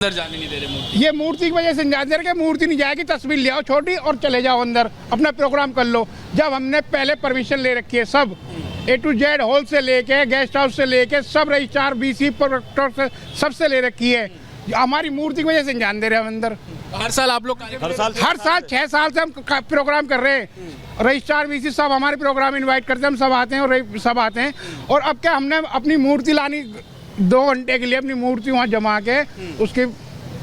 अंदर जाने नहीं दे रहे मूर्ति। ये मूर्ति की वजह से नहीं जाने दे रहे, मूर्ति नहीं जाएगी, तस्वीर ले आओ छोटी और चले जाओ अंदर, अपना प्रोग्राम कर लो। जब हमने पहले परमिशन ले रखी है, सब A to Z हॉल से लेके गेस्ट हाउस से लेके सब रजिस्ट्रार BC प्रोडक्टर से सबसे ले रखी है, हमारी मूर्ति की वजह से नहीं जाने दे रहे हम अंदर। हर साल आप लोग हर साल 6 साल से हम प्रोग्राम कर रहे हैं, रजिस्ट्रार BC सब हमारे प्रोग्राम इनवाइट करते हैं, हम सब आते हैं और सब आते हैं। और अब क्या हमने अपनी मूर्ति लानी 2 घंटे के लिए, अपनी मूर्ति वहाँ जमा के उसकी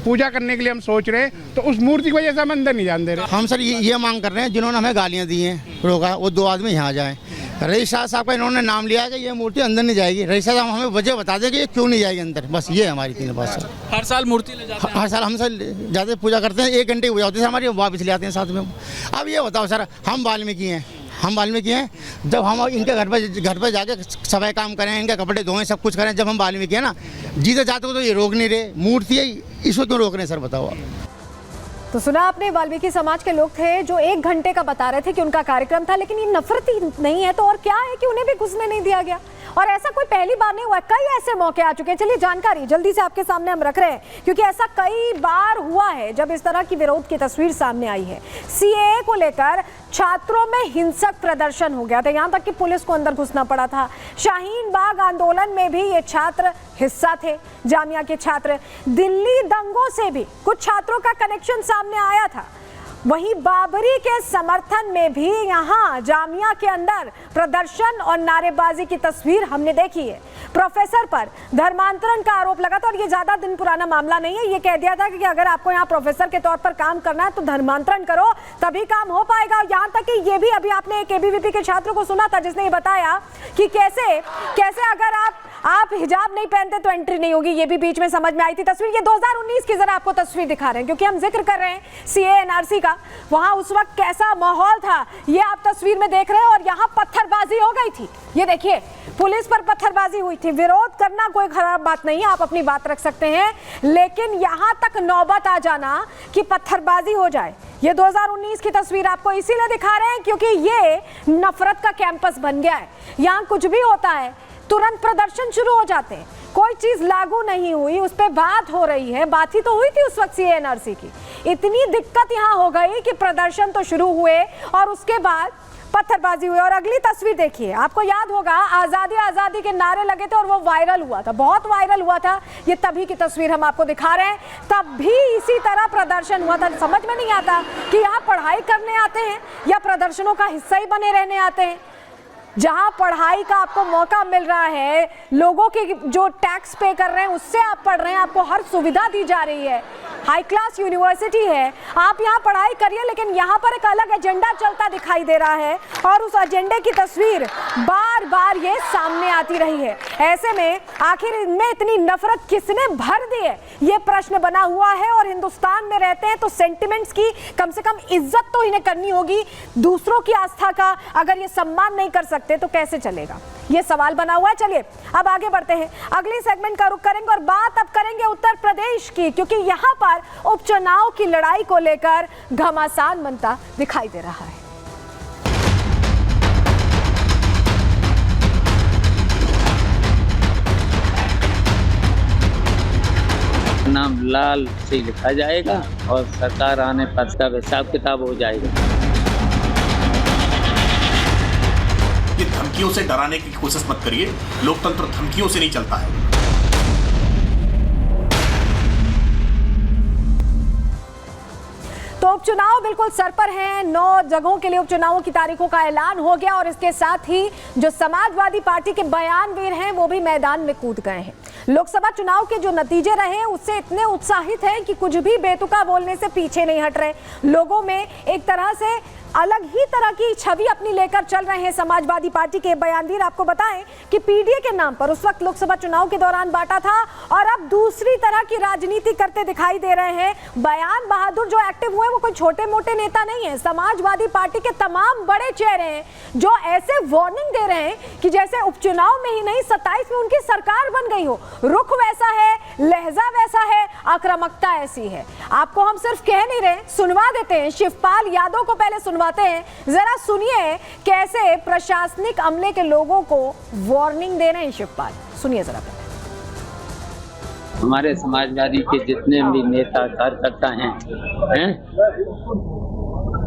पूजा करने के लिए हम सोच रहे हैं, तो उस मूर्ति की वजह से हम अंदर नहीं जाने दे रहे। हम सर ये मांग कर रहे हैं, जिन्होंने हमें गालियाँ दी हैं रोका, वो 2 आदमी यहाँ जाएं। रजिस्ट्रार साहब का इन्होंने नाम लिया है कि ये मूर्ति अंदर नहीं जाएगी, रजिस्ट्रार साहब हमें वजह बता दें कि ये क्यों नहीं जाएगी अंदर, बस ये हमारी 3 बात सर। हर साल मूर्ति ले जाते हैं? हर साल हम सर जाते पूजा करते हैं, 1 घंटे की पूजा होती है हमारी, वापस ले आते हैं साथ में। अब ये बताओ सर, हम वाल्मीकि हैं, जब हम इनके घर पर जाके सफाई काम करें, इनके कपड़े धोएं, सब कुछ करें, जब हम वाल्मीकि हैं ना, जीते जाते हो तो ये रोक नहीं रहे, मूर्ति है इसको क्यों रोक रहे हैं सर, बताओ आप। तो सुना आपने, वाल्मीकि समाज के लोग थे जो 1 घंटे का बता रहे थे कि उनका कार्यक्रम था, लेकिन ये नफरती नहीं है तो और क्या है कि उन्हें भी घुसने नहीं दिया गया। और ऐसा कोई पहली बार नहीं हुआ, कई ऐसे मौके आ चुके हैं। चलिए जानकारी जल्दी से आपके सामने हम रख रहे हैं, क्योंकि ऐसा कई बार हुआ है जब इस तरह की विरोध की तस्वीर सामने आई है। CAA को लेकर छात्रों में हिंसक प्रदर्शन हो गया था, यहाँ तक कि पुलिस को अंदर घुसना पड़ा था। शाहीन बाग आंदोलन में भी ये छात्र हिस्सा थे, जामिया के छात्र। दिल्ली दंगों से भी कुछ छात्रों का कनेक्शन सामने आया था। वहीं बाबरी के समर्थन में भी यहाँ जामिया के अंदर प्रदर्शन और नारेबाजी की तस्वीर हमने देखी है। प्रोफेसर पर धर्मांतरण का आरोप लगा था, और ये ज्यादा दिन पुराना मामला नहीं है। ये कह दिया था कि अगर आपको यहाँ प्रोफेसर के तौर पर काम करना है तो धर्मांतरण करो, तभी काम हो पाएगा। और यहाँ तक कि ये भी अभी आपने एक ABVP के छात्रों को सुना था जिसने ये बताया कि कैसे अगर आप हिजाब नहीं पहनते तो एंट्री नहीं होगी। ये भी बीच में समझ में आई थी तस्वीर। ये 2019 की जरा आपको तस्वीर दिखा रहे हैं, क्योंकि हम जिक्र कर रहे हैं CAA NRC का। वहां उस वक्त कैसा माहौल था ये आप तस्वीर में देख रहे हैं, और यहाँ पत्थरबाजी हो गई थी। ये देखिए, पुलिस पर पत्थरबाजी हुई थी। विरोध करना कोई खराब बात नहीं है, आप अपनी बात रख सकते हैं, लेकिन यहाँ तक नौबत आ जाना कि पत्थरबाजी हो जाए, ये 2019 की तस्वीर आपको इसीलिए दिखा रहे हैं क्योंकि ये नफरत का कैंपस बन गया है। यहाँ कुछ भी होता है तुरंत प्रदर्शन शुरू हो जाते हैं। कोई चीज लागू नहीं हुई, उस पर बात हो रही है, बात ही तो हुई थी उस वक्त CAA NRC की। इतनी दिक्कत यहाँ हो गई कि प्रदर्शन तो शुरू हुए और उसके बाद पत्थरबाजी हुई। और अगली तस्वीर देखिए, आपको याद होगा आजादी आजादी के नारे लगे थे और वो वायरल हुआ था, बहुत वायरल हुआ था। ये तभी की तस्वीर हम आपको दिखा रहे हैं, तब भी इसी तरह प्रदर्शन हुआ था। समझ में नहीं आता कि यहाँ पढ़ाई करने आते हैं या प्रदर्शनों का हिस्सा ही बने रहने आते हैं। जहां पढ़ाई का आपको मौका मिल रहा है, लोगों के जो टैक्स पे कर रहे हैं उससे आप पढ़ रहे हैं, आपको हर सुविधा दी जा रही है, हाई क्लास यूनिवर्सिटी है, आप यहाँ पढ़ाई करिए, लेकिन यहाँ पर एक अलग एजेंडा चलता दिखाई दे रहा है और उस एजेंडे की तस्वीर बार बार ये सामने आती रही है। ऐसे में आखिर इनमें इतनी नफरत किसने भर दी है, ये प्रश्न बना हुआ है। और हिंदुस्तान में रहते हैं तो सेंटिमेंट्स की कम से कम इज्जत तो इन्हें करनी होगी। दूसरों की आस्था का अगर ये सम्मान नहीं कर सकते तो कैसे चलेगा, ये सवाल बना हुआ है। चलिए अब आगे बढ़ते हैं, अगली सेगमेंट का रुख करेंगे और बात अब करेंगे उत्तर प्रदेश की, क्योंकि यहाँ पर उपचुनाव की लड़ाई को लेकर घमासान बनता दिखाई दे रहा है। नाम लाल से लिखा जाएगा और सरकार आने पर का हिसाब किताब हो जाएगा। ये धमकियों से डराने की कोशिश मत करिए, लोकतंत्र धमकियों से नहीं चलता है। तो उपचुनाव बिल्कुल सर पर हैं। 9 जगहों के लिए उपचुनावों की तारीखों का ऐलान हो गया और इसके साथ ही जो समाजवादी पार्टी के बयानवीर हैं वो भी मैदान में कूद गए हैं। लोकसभा चुनाव के जो नतीजे रहे उससे इतने उत्साहित हैं कि कुछ भी बेतुका बोलने से पीछे नहीं हट रहे। लोगों में एक तरह से अलग ही तरह की छवि अपनी लेकर चल रहे हैं समाजवादी पार्टी के बयानवीर। आपको बताएं कि PDA के नाम पर उस वक्त लोकसभा चुनाव के दौरान बांटा था और अब दूसरी तरह की राजनीति करते दिखाई दे रहे हैं। बयान बहादुर जो एक्टिव हुए वो कोई छोटे मोटे नेता नहीं है, समाजवादी पार्टी के तमाम बड़े चेहरे हैं जो ऐसे वार्निंग दे रहे हैं कि जैसे उपचुनाव में ही नहीं 27 में उनकी सरकार बन गई हो। रुख वैसा है, लहजा वैसा है, आक्रामकता ऐसी है। आपको हम सिर्फ कह नहीं रहे, सुनवा देते हैं। शिवपाल यादव को पहले सुनवाते हैं, जरा सुनिए कैसे प्रशासनिक अमले के लोगों को वार्निंग दे रहे हैं शिवपाल, सुनिए जरा। हमारे समाजवादी के जितने भी नेता कार्यकर्ता हैं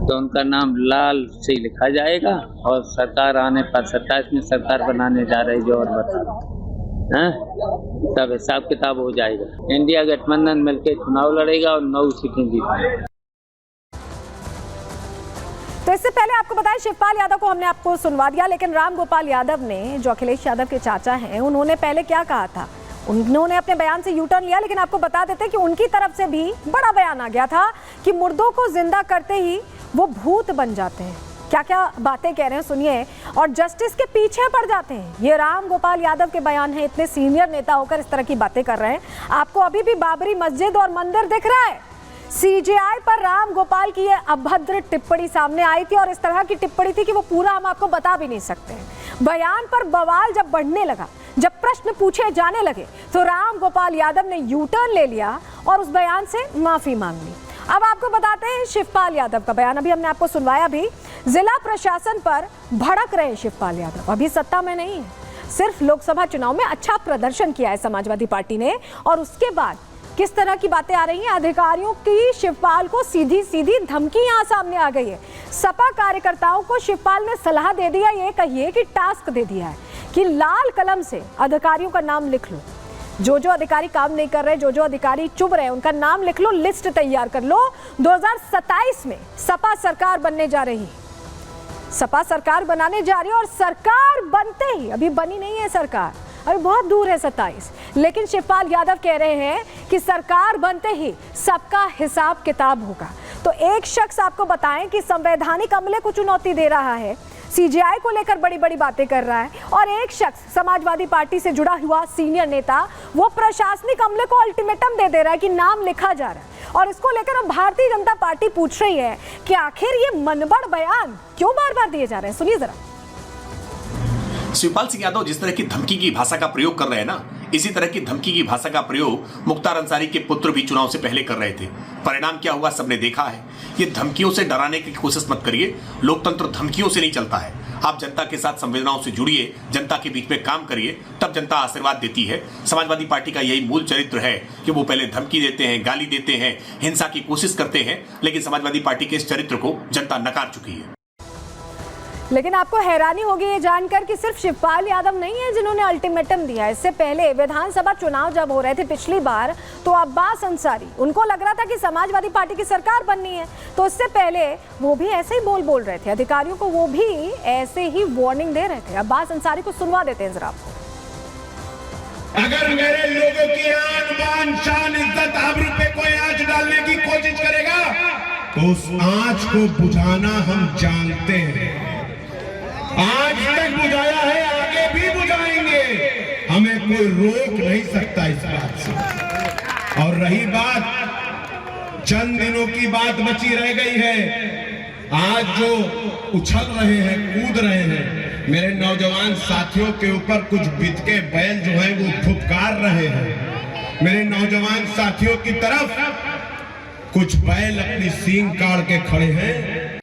तो उनका नाम लाल से लिखा जाएगा और सरकार आने पर 27 में सरकार बनाने जा रही जो और बता तब हिसाब किताब हो जाएगा। इंडिया गठबंधन मिलकर चुनाव लड़ेगा और 9 सीटें जीतेंगे। तो इससे पहले आपको बताएं शिवपाल यादव को हमने आपको सुनवा दिया, लेकिन राम गोपाल यादव ने, जो अखिलेश यादव के चाचा हैं, उन्होंने पहले क्या कहा था? उन्होंने अपने बयान से यू टर्न लिया, लेकिन आपको बता देते कि उनकी तरफ से भी बड़ा बयान आ गया था कि मुर्दों को जिंदा करते ही वो भूत बन जाते हैं। क्या क्या बातें कह रहे हैं सुनिए, और जस्टिस के पीछे पड़ जाते हैं। ये राम गोपाल यादव के बयान है। इतने सीनियर नेता होकर इस तरह की बातें कर रहे हैं। आपको अभी भी बाबरी मस्जिद और मंदिर दिख रहा है। सीजेआई पर राम गोपाल की ये अभद्र टिप्पणी सामने आई थी और इस तरह की टिप्पणी थी कि वो पूरा हम आपको बता भी नहीं सकते हैं। बयान पर बवाल जब बढ़ने लगा, जब प्रश्न पूछे जाने लगे, तो राम गोपाल यादव ने यू टर्न ले लिया और उस बयान से माफी मांग ली। अब आपको बताते हैं शिवपाल यादव का बयान। अभी हमने आपको सुनवाया भी। जिला प्रशासन पर भड़क रहे शिवपाल यादव। अभी सत्ता में नहीं है, सिर्फ लोकसभा चुनाव में अच्छा प्रदर्शन किया है समाजवादी पार्टी ने, और उसके बाद किस तरह की बातें आ रही हैं अधिकारियों की। शिवपाल को सीधी सीधी धमकी यहां सामने आ गई है। सपा कार्यकर्ताओं को शिवपाल ने सलाह दे दिया, ये कहिए कि टास्क दे दिया है कि लाल कलम से अधिकारियों का नाम लिख लो। जो जो अधिकारी काम नहीं कर रहे, जो जो अधिकारी चुभ रहे हैं, उनका नाम लिख लो, लिस्ट तैयार कर लो। 2027 में सपा सरकार बनने जा रही है। सपा सरकार बनाने जा रही है और सरकार बनते ही, अभी बनी नहीं है सरकार, अभी बहुत दूर है 27, लेकिन शिवपाल यादव कह रहे हैं कि सरकार बनते ही सबका हिसाब किताब होगा। तो एक शख्स आपको बताएं कि संवैधानिक अमले को चुनौती दे रहा है, सीजेआई को लेकर बड़ी बड़ी बातें कर रहा है, और एक शख्स समाजवादी पार्टी से जुड़ा हुआ सीनियर नेता वो प्रशासनिक अमले को अल्टीमेटम दे रहा है कि नाम लिखा जा रहा है। और इसको लेकर अब भारतीय जनता पार्टी पूछ रही है कि आखिर ये मनबड़ बयान क्यों बार बार दिए जा रहे हैं। सुनिए जरा। शिवपाल सिंह यादव जिस तरह की धमकी की भाषा का प्रयोग कर रहे हैं ना, इसी तरह की धमकी की भाषा का प्रयोग मुख्तार अंसारी के पुत्र भी चुनाव से पहले कर रहे थे। परिणाम क्या हुआ सबने देखा है। ये धमकियों से डराने की कोशिश मत करिए। लोकतंत्र धमकियों से नहीं चलता है। आप जनता के साथ संवेदनाओं से जुड़िए, जनता के बीच में काम करिए, तब जनता आशीर्वाद देती है। समाजवादी पार्टी का यही मूल चरित्र है कि वो पहले धमकी देते हैं, गाली देते हैं, हिंसा की कोशिश करते हैं, लेकिन समाजवादी पार्टी के इस चरित्र को जनता नकार चुकी है। लेकिन आपको हैरानी होगी ये जानकर कि सिर्फ शिवपाल यादव नहीं है जिन्होंने अल्टीमेटम दिया। इससे पहले विधानसभा चुनाव जब हो रहे थे पिछली बार, तो अब्बास अंसारी, उनको लग रहा था कि समाजवादी पार्टी की सरकार बननी है, तो इससे पहले वो भी ऐसे ही बोल रहे थे अधिकारियों को, वो भी ऐसे ही वार्निंग दे रहे थे। अब्बास अंसारी को सुनवा देते हैं जरा आपको। अगर मेरे लोगों की आन बान शान इज्जत आबरू पे कोई आंच डालने की कोशिश करेगा तो उस आंच को बुझाना हम जानते हैं। आज तक बुझाया है, आगे भी बुझाएंगे। हमें कोई रोक नहीं सकता इस बात से। और रही बात, चंद दिनों की बात बची रह गई है। आज जो उछल रहे हैं, कूद रहे हैं, मेरे नौजवान साथियों के ऊपर कुछ बितके बैल जो हैं वो फुफकार रहे हैं। मेरे नौजवान साथियों की तरफ कुछ बैल अपनी सींग काट के खड़े हैं